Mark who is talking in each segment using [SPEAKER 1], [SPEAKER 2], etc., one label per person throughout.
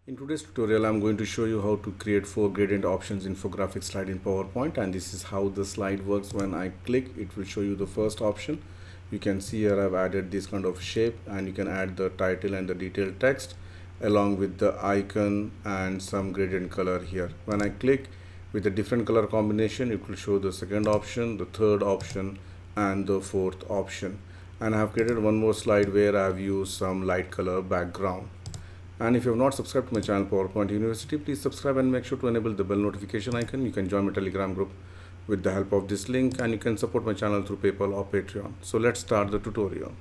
[SPEAKER 1] In today's tutorial, I'm going to show you how to create 4 gradient options infographic slide in PowerPoint, and this is how the slide works. When I click, it will show you the first option. You can see here I've added this kind of shape, and you can add the title and the detailed text along with the icon and some gradient color here. When I click with a different color combination, it will show the second option, the third option, and the fourth option. And I have created one more slide where I have used some light color background. And if you have not subscribed to my channel PowerPoint University, please subscribe and make sure to enable the bell notification icon. You can join my Telegram group with the help of this link, and you can support my channel through PayPal or Patreon. So let's start the tutorial.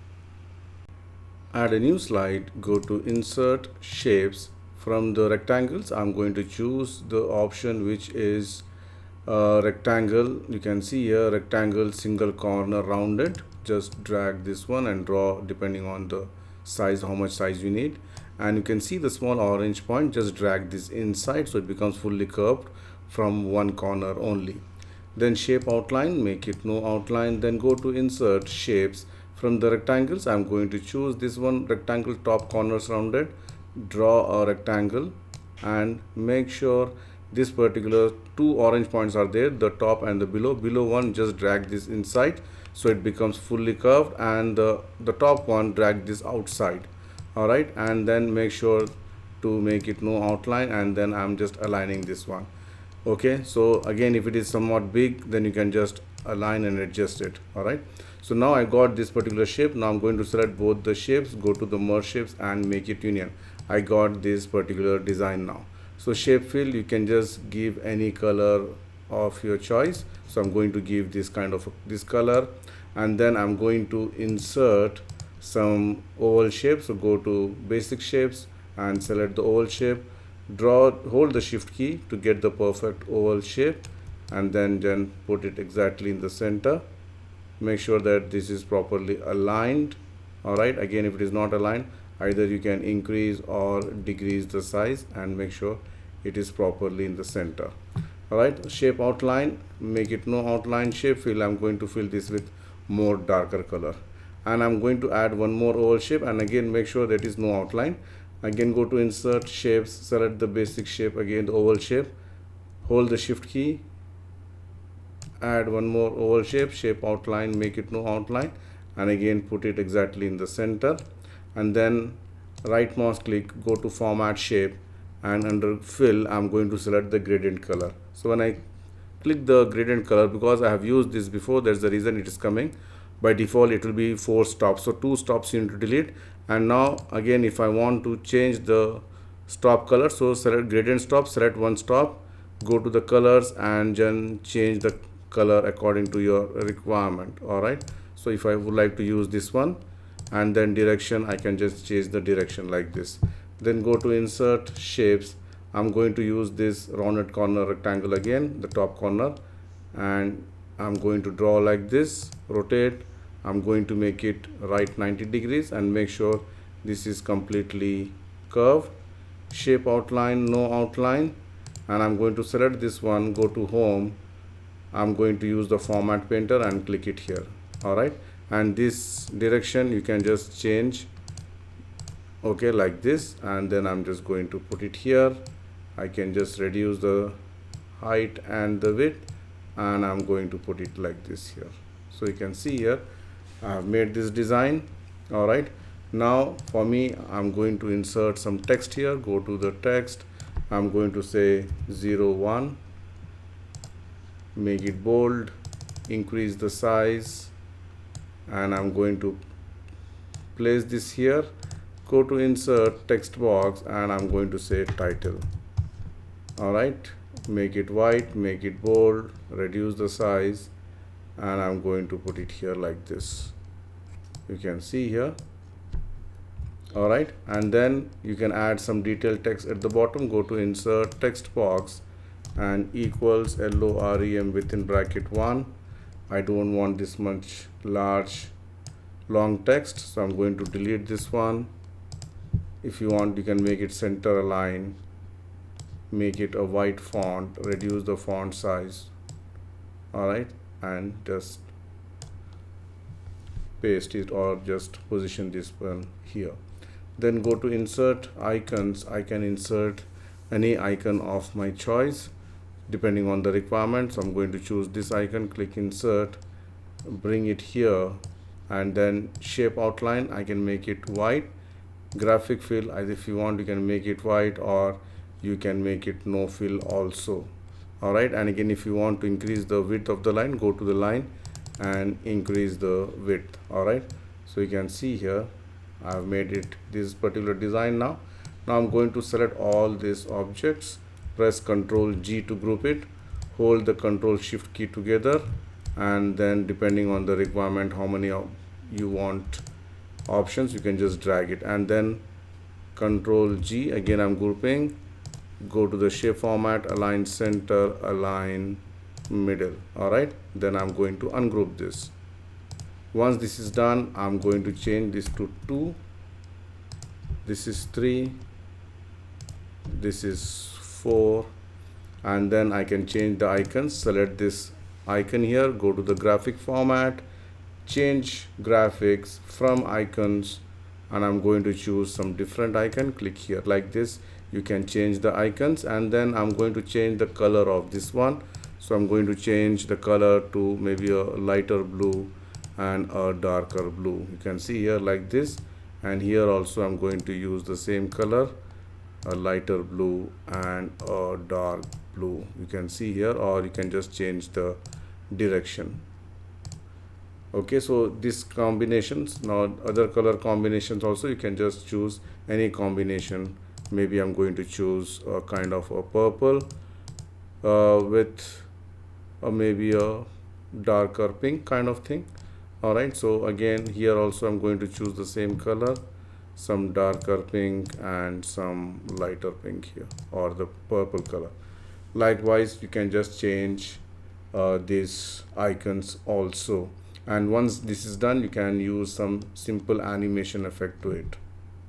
[SPEAKER 1] Add a new slide, go to Insert Shapes. From the rectangles, I'm going to choose the option which is rectangle. You can see here rectangle single corner rounded. Just drag this one and draw depending on the size, how much size you need. And you can see the small orange point, just drag this inside so it becomes fully curved from one corner only. Then shape outline, make it no outline. Then go to Insert Shapes. From the rectangles, I'm going to choose this one, rectangle top corners rounded. Draw a rectangle and make sure this particular two orange points are there, the top and the below one, just drag this inside so it becomes fully curved, and the top one, drag this outside. All right, and then make sure to make it no outline, and then I'm just aligning this one. Okay, so again, if it is somewhat big, then you can just align and adjust it. All right, so now I got this particular shape. Now I'm going to select both the shapes, go to the merge shapes and make it union. I got this particular design now. So shape fill, you can just give any color of your choice. So I'm going to give this kind of this color, and then I'm going to insert some oval shape. So go to basic shapes and select the oval shape, hold the shift key to get the perfect oval shape, and then put it exactly in the center. Make sure that this is properly aligned. All right, again, if it is not aligned, either you can increase or decrease the size and make sure it is properly in the center. All right, shape outline, make it no outline. Shape fill, I'm going to fill this with more darker color, and I'm going to add one more oval shape, and again make sure that is no outline. Again, go to Insert Shapes, select the basic shape, again the oval shape, hold the shift key, add one more oval shape, shape outline, make it no outline, and again put it exactly in the center. And then right mouse click, go to Format Shape, and under Fill, I'm going to select the gradient color. So when I click the gradient color, because I have used this before, that's the reason it is coming. By default it will be 4 stops, so 2 stops you need to delete. And now again, if I want to change the stop color, so select gradient stop, select one stop, go to the colors, and then change the color according to your requirement. All right, so if I would like to use this one, and then direction, I can just change the direction like this. Then go to Insert Shapes. I'm going to use this rounded corner rectangle again, the top corner, and I'm going to draw like this, rotate. I'm going to make it right 90 degrees and make sure this is completely curved. Shape outline, no outline, and I'm going to select this one, go to Home. I'm going to use the Format Painter and click it here. All right, and this direction you can just change, okay, like this, and then I'm just going to put it here. I can just reduce the height and the width, and I'm going to put it like this here. So you can see here I have made this design. All right, now for me, I'm going to insert some text here. Go to the text, I'm going to say 01, make it bold, increase the size, and I'm going to place this here. Go to Insert Text Box, and I'm going to say title. All right, make it white, make it bold, reduce the size, and I'm going to put it here like this. You can see here. All right, and then you can add some detailed text at the bottom. Go to Insert Text Box and equals LOREM within bracket 1. I don't want this much large long text, so I'm going to delete this one. If you want, you can make it center align, make it a white font, reduce the font size. All right, and just paste it or just position this one here. Then go to insert icons. I can insert any icon of my choice depending on the requirement. So I'm going to choose this icon, click insert, bring it here, and then shape outline, I can make it white. Graphic fill, as if you want, you can make it white, or you can make it no fill also. All right, and again, if you want to increase the width of the line, go to the line and increase the width. All right, so you can see here I've made it this particular design. Now I'm going to select all these objects, press Ctrl G to group it, hold the Ctrl Shift key together, and then depending on the requirement, how many you want options, you can just drag it, and then Ctrl G, again I'm grouping, go to the shape format, align center, align middle. All right, then I'm going to ungroup this. Once this is done, I'm going to change this to 2, this is 3, this is 4, and then I can change the icons. Select this icon here, go to the graphic format, change graphics from icons, and I'm going to choose some different icon. Click here like this. You can change the icons, and then I'm going to change the color of this one. So I'm going to change the color to maybe a lighter blue and a darker blue. You can see here like this, and here also I'm going to use the same color, a lighter blue and a dark blue. You can see here, or you can just change the direction. Okay, so these combinations, now other color combinations also, you can just choose any combination. Maybe I'm going to choose a kind of a purple with maybe a darker pink kind of thing. All right, so again here also I'm going to choose the same color, some darker pink and some lighter pink here, or the purple color. Likewise, you can just change these icons also, and once this is done, you can use some simple animation effect to it.